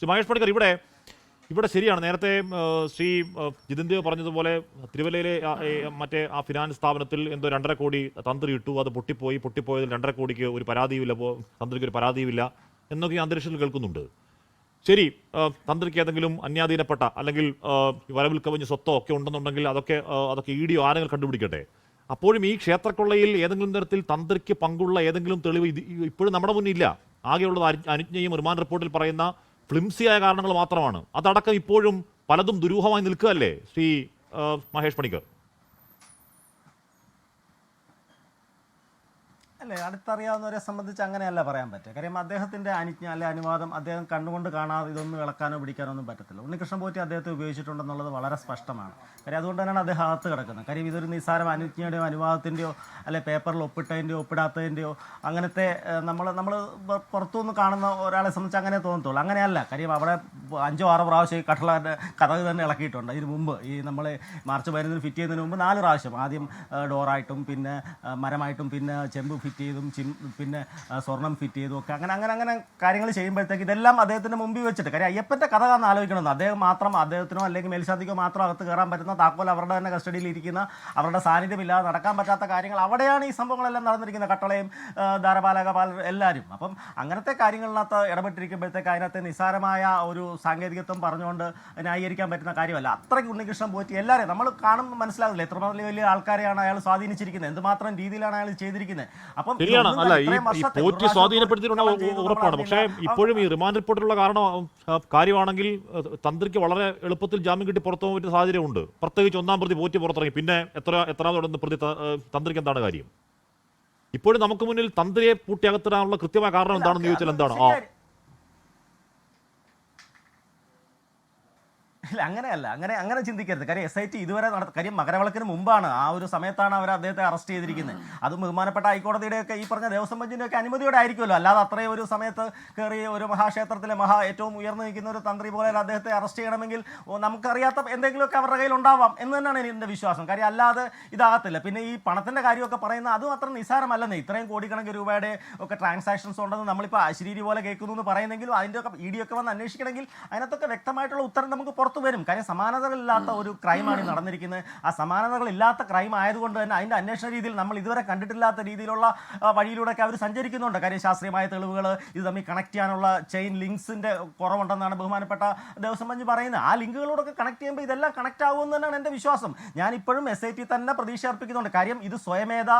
ശ്രീ മഹേഷ് പണിക്കർ, ഇവിടെ ശരിയാണ്. നേരത്തെ ശ്രീ ജിതിൻ ദേവ് പറഞ്ഞതുപോലെ തിരുവല്ലയിലെ മറ്റേ ആ ഫിനാൻസ് സ്ഥാപനത്തിൽ എന്തോ 2.5 കോടി തന്ത്രി ഇട്ടു, അത് പൊട്ടിപ്പോയതിൽ 2.5 കോടിക്ക് ഒരു പരാതിയുമില്ല, തന്ത്രിക്ക് ഒരു പരാതിയുമില്ല എന്നൊക്കെ അന്തരീക്ഷത്തിൽ കേൾക്കുന്നുണ്ട്. ശരി, തന്ത്രിക്ക് ഏതെങ്കിലും അന്യാധീനപ്പെട്ട അല്ലെങ്കിൽ വരവിൽ കവിഞ്ഞ സ്വത്തോ ഒക്കെ ഉണ്ടെന്നുണ്ടെങ്കിൽ അതൊക്കെ ED ആരെങ്കിലും കണ്ടുപിടിക്കട്ടെ. അപ്പോഴും ഈ ക്ഷേത്രക്കൊള്ളയിൽ ഏതെങ്കിലും തരത്തിൽ തന്ത്രിക്ക് പങ്കുള്ള ഏതെങ്കിലും തെളിവ് ഇപ്പോഴും നമ്മുടെ മുന്നിൽ ഇല്ല. ആകെയുള്ളത് അനുജ്ഞയും റിമാൻഡ് റിപ്പോർട്ടിൽ പറയുന്ന ഫ്ലിംസിയായ കാരണങ്ങൾ മാത്രമാണ്. അതടക്കം ഇപ്പോഴും പലതും ദുരൂഹമായി നിൽക്കുകയല്ലേ ശ്രീ മഹേഷ് പണിക്കർ? അല്ലേ, അടുത്തറിയാവുന്നവരെ സംബന്ധിച്ച് അങ്ങനെയല്ല പറയാൻ പറ്റുക. കാര്യം അദ്ദേഹത്തിൻ്റെ അനുജ്ഞ അല്ലെ അനുവാദം അദ്ദേഹം കണ്ടുകൊണ്ട് കാണാതെ ഇതൊന്നും ഇളക്കാനോ പിടിക്കാനോ ഒന്നും പറ്റത്തില്ല. ഉണ്ണികൃഷ്ണൻ പോറ്റി അദ്ദേഹത്തെ ഉപയോഗിച്ചിട്ടുണ്ടെന്നുള്ളത് വളരെ സ്പഷ്ടമാണ്. കാര്യം അതുകൊണ്ട് തന്നെയാണ് അദ്ദേഹം അകത്ത് കിടക്കുന്നത്. കാര്യം ഇതൊരു നിസ്സാരം അനുജ്ഞയുടെയോ അനുവാദത്തിൻ്റെയോ അല്ലെ പേപ്പറിൽ ഒപ്പിട്ടതിൻ്റെയോ ഒപ്പിടാത്തതിൻ്റെയോ അങ്ങനത്തെ നമ്മൾ പുറത്തുനിന്ന് കാണുന്ന ഒരാളെ സംബന്ധിച്ച് അങ്ങനെ തോന്നത്തുള്ളൂ. അങ്ങനെയല്ല. കാര്യം അവിടെ 5-6 പ്രാവശ്യം ഈ കഥക് തന്നെ ഇളക്കിയിട്ടുണ്ട്. ഇതിന് മുമ്പ് ഈ നമ്മൾ മാർച്ച് 15 ഫിറ്റ് ചെയ്യുന്നതിന് മുമ്പ് 4 പ്രാവശ്യം, ആദ്യം ഡോറായിട്ടും പിന്നെ മരമായിട്ടും പിന്നെ ചെമ്പ് ഫിറ്റ് ചെയ്തും പിന്നെ സ്വർണം ഫിറ്റ് ചെയ്തും ഒക്കെ അങ്ങനെ കാര്യങ്ങൾ ചെയ്യുമ്പോഴത്തേക്ക് ഇതെല്ലാം അദ്ദേഹത്തിൻ്റെ മുമ്പിൽ വെച്ചിട്ട്, കാര്യം അയ്യപ്പൻ്റെ കഥ കാണാൻ ആലോചിക്കണമെന്ന് അദ്ദേഹത്തിനോ അല്ലെങ്കിൽ മേൽശാന്തിക്കോ മാത്രം അകത്ത് കയറാൻ പറ്റുന്ന താക്കോൽ അവരുടെ തന്നെ കസ്റ്റഡിയിൽ ഇരിക്കുന്ന, അവരുടെ സാന്നിധ്യമില്ലാതെ നടക്കാൻ പറ്റാത്ത കാര്യങ്ങൾ അവിടെയാണ് ഈ സംഭവങ്ങളെല്ലാം നടന്നിരിക്കുന്നത്. കട്ടളയും ധാരപാലകപാൽ എല്ലാവരും. അപ്പം അങ്ങനത്തെ കാര്യങ്ങളിനകത്ത് ഇടപെട്ടിരിക്കുമ്പോഴത്തേക്ക് അതിനകത്ത് നിസ്സാരമായ ഒരു സാങ്കേതികത്വം പറഞ്ഞുകൊണ്ട് ന്യായീകരിക്കാൻ പറ്റുന്ന കാര്യമല്ല. അത്രയ്ക്ക് ഉണ്ണികൃഷ്ണൻ പോറ്റി എല്ലാവരെയും നമ്മൾ കാണുമ്പോൾ മനസ്സിലാകില്ല എത്രമാത്രം വലിയ ആൾക്കാരെയാണ് അയാൾ സ്വാധീനിച്ചിരിക്കുന്നത്, എന്തുമാത്രം രീതിയിലാണ് അയാൾ ചെയ്തിരിക്കുന്നത്. ശരിയാണ്. അല്ല, ഈ പോറ്റി സ്വാധീനപ്പെടുത്തിയിട്ടുള്ള ഉറപ്പാണ്. പക്ഷേ ഇപ്പോഴും ഈ റിമാൻഡ് റിപ്പോർട്ടിലുള്ള കാര്യമാണെങ്കിൽ തന്ത്രിക്ക് വളരെ എളുപ്പത്തിൽ ജാമ്യം കിട്ടി പുറത്തു പോകാൻ പറ്റുന്ന സാഹചര്യമുണ്ട്. പ്രത്യേകിച്ച് 1-ാം പ്രതി പോറ്റി പുറത്തിറങ്ങി, പിന്നെ എത്രാമത് പ്രതി തന്ത്രിക്ക് എന്താണ് കാര്യം? ഇപ്പോഴും നമുക്ക് മുന്നിൽ തന്ത്രിയെ പൂട്ടി അകത്തിടാനുള്ള കൃത്യമായ കാരണം എന്താണെന്ന് ചോദിച്ചാൽ എന്താണ്? ഇല്ല, അങ്ങനെയല്ല. അങ്ങനെ ചിന്തിക്കരുത്. കാര്യം SIT ഇതുവരെ കാര്യം മകരവിളക്കിന് മുമ്പാണ്, ആ ഒരു സമയത്താണ് അവർ അദ്ദേഹത്തെ അറസ്റ്റ് ചെയ്തിരിക്കുന്നത്. അതും ബഹുമാനപ്പെട്ട ഹൈക്കോടതിയുടെയൊക്കെ ഈ പറഞ്ഞ ദേവസ്വം ബെഞ്ചിൻ്റെയൊക്കെ അനുമതിയോടെ ആയിരിക്കുമല്ലോ. അല്ലാതെ അത്രയും ഒരു സമയത്ത് കയറി ഒരു മഹാക്ഷേത്രത്തിലെ ഏറ്റവും ഉയർന്നു നിൽക്കുന്ന ഒരു തന്ത്രി പോലെ അദ്ദേഹത്തെ അറസ്റ്റ് ചെയ്യണമെങ്കിൽ നമുക്കറിയാത്ത എന്തെങ്കിലുമൊക്കെ അവരുടെ കയ്യിൽ ഉണ്ടാവാം എന്ന് തന്നെയാണ് എൻ്റെ വിശ്വാസം. കാര്യം അല്ലാതെ ഇതാകത്തില്ല. പിന്നെ ഈ പണത്തിൻ്റെ കാര്യമൊക്കെ പറയുന്നത് അതും അത്ര നിസ്സാരമല്ലെന്നേ. ഇത്രയും കോടിക്കണക്കിന് രൂപയുടെ ഒക്കെ ട്രാൻസാക്ഷൻസ് ഉണ്ടെന്ന് നമ്മളിപ്പോൾ അശരീരി പോലെ കേൾക്കുന്നു എന്ന് പറയുന്നെങ്കിലും അതിൻ്റെയൊക്കെ ED ഒക്കെ വന്ന് അന്വേഷിക്കണമെങ്കിൽ അതിനകത്തൊക്കെ വ്യക്തമായിട്ടുള്ള ഉത്തരം നമുക്ക് പുറത്ത് വരും. കാര്യം സമാനതകളില്ലാത്ത ഒരു ക്രൈമാണ് നടന്നിരിക്കുന്നത്. ആ സമാനതകളില്ലാത്ത ക്രൈം ആയതുകൊണ്ട് തന്നെ അതിൻ്റെ അന്വേഷണ രീതിയിൽ നമ്മൾ ഇതുവരെ കണ്ടിട്ടില്ലാത്ത രീതിയിലുള്ള വഴിയിലൂടെയൊക്കെ അവർ സഞ്ചരിക്കുന്നുണ്ട്. കാര്യം ശാസ്ത്രീയമായ തെളിവുകൾ ഇത് തമ്മിൽ കണക്ട് ചെയ്യാനുള്ള ചെയിൻ ലിങ്ക്സിൻ്റെ കുറവുണ്ടെന്നാണ് ബഹുമാനപ്പെട്ട ദേവസ്വം ബെഞ്ച് പറയുന്നത്. ആ ലിങ്കുകളോടൊക്കെ കണക്ട് ചെയ്യുമ്പോൾ ഇതെല്ലാം കണക്ട് ആകുമെന്ന് തന്നെയാണ് എൻ്റെ വിശ്വാസം. ഞാനിപ്പോഴും SIT തന്നെ പ്രതീക്ഷ അർപ്പിക്കുന്നുണ്ട്. കാര്യം ഇത് സ്വയമേധ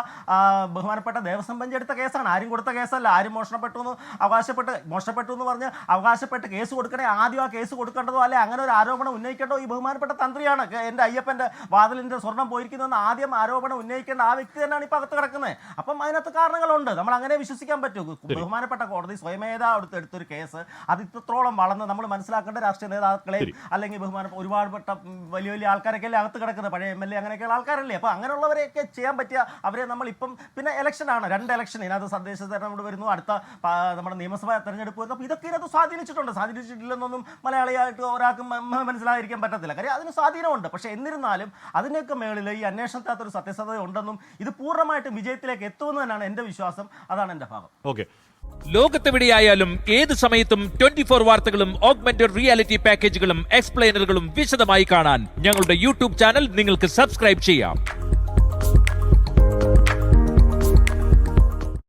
ബഹുമാനപ്പെട്ട ദേവസ്വം ബെഞ്ച് എടുത്ത കേസാണ്, ആരും കൊടുത്ത കേസല്ല. ആരും മോഷണപ്പെട്ടു എന്ന് പറഞ്ഞ് അവകാശപ്പെട്ട് കേസ് കൊടുക്കണേ ആദ്യം ആ കേസ് കൊടുക്കേണ്ടതോ അല്ലെ അങ്ങനെ ഒരു ആരോപണം ഉന്നയിക്കേണ്ടോ ഈ ബഹുമാനപ്പെട്ട തന്ത്രിയാണ്. എൻ്റെ അയ്യപ്പൻ്റെ വാതിലിൻ്റെ സ്വർണം പോയിരിക്കുന്നതെന്ന് ആദ്യം ആരോപണം ഉന്നയിക്കേണ്ട ആ വ്യക്തി തന്നെയാണ് ഇപ്പോൾ അകത്ത് കിടക്കുന്നത്. അപ്പം അതിനകത്ത് കാരണങ്ങളുണ്ട്. നമ്മൾ അങ്ങനെ വിശ്വസിക്കാൻ പറ്റൂ? ബഹുമാനപ്പെട്ട കോടതി സ്വയമേധ എടുത്തൊരു കേസ് അത് ഇത്രത്തോളം വളർന്ന് നമ്മൾ മനസ്സിലാക്കേണ്ട രാഷ്ട്രീയ നേതാക്കളെയും അല്ലെങ്കിൽ ഒരുപാടുപെട്ട വലിയ വലിയ ആൾക്കാരൊക്കെ അല്ലേ അകത്ത് കിടക്കുന്നത്, പഴയ MLA അങ്ങനെയൊക്കെയുള്ള ആൾക്കാരല്ലേ. അപ്പോൾ അങ്ങനെയുള്ളവരെയൊക്കെ ചെയ്യാൻ പറ്റിയ അവരെ നമ്മളിപ്പം പിന്നെ ഇലക്ഷനാണ്, 2 ഇലക്ഷൻ ഇതിനകത്ത് തദ്ദേശ തെരഞ്ഞെടുപ്പ് വരുന്നു, അടുത്ത നമ്മുടെ നിയമസഭാ തെരഞ്ഞെടുപ്പ് വരുന്നു. അപ്പോൾ ഇതൊക്കെ ഇതിനകത്ത് സ്വാധീനിച്ചിട്ടില്ലെന്നൊന്നും മലയാളിയായിട്ട് ഒരാൾക്ക് മനസ്സിലായിരിക്കാൻ പറ്റത്തില്ല. കാര്യം അതിന് സ്വാധീനമുണ്ട്. പക്ഷേ എന്നിരുന്നാലും അതിനൊക്കെ മേളിൽ ഈ അന്വേഷണത്തിനകത്തൊരു സത്യസന്ധത ഉണ്ടെന്നും ഇത് പൂർണ്ണമായിട്ടും വിജയത്തിലേക്ക് എത്തുമെന്ന് തന്നെയാണ് എൻ്റെ വിശ്വാസം. അതാണ് എൻ്റെ ഭാഗം. ഓക്കെ. ലോകത്തെവിടെയായാലും ഏത് സമയത്തും 24 വാർത്തകളും ഓഗ്മെന്റഡ് റിയാലിറ്റി പാക്കേജുകളും എക്സ്പ്ലെയിനറുകളും വിശദമായി കാണാൻ ഞങ്ങളുടെ YouTube ചാനൽ നിങ്ങൾക്ക് സബ്സ്ക്രൈബ് ചെയ്യാം.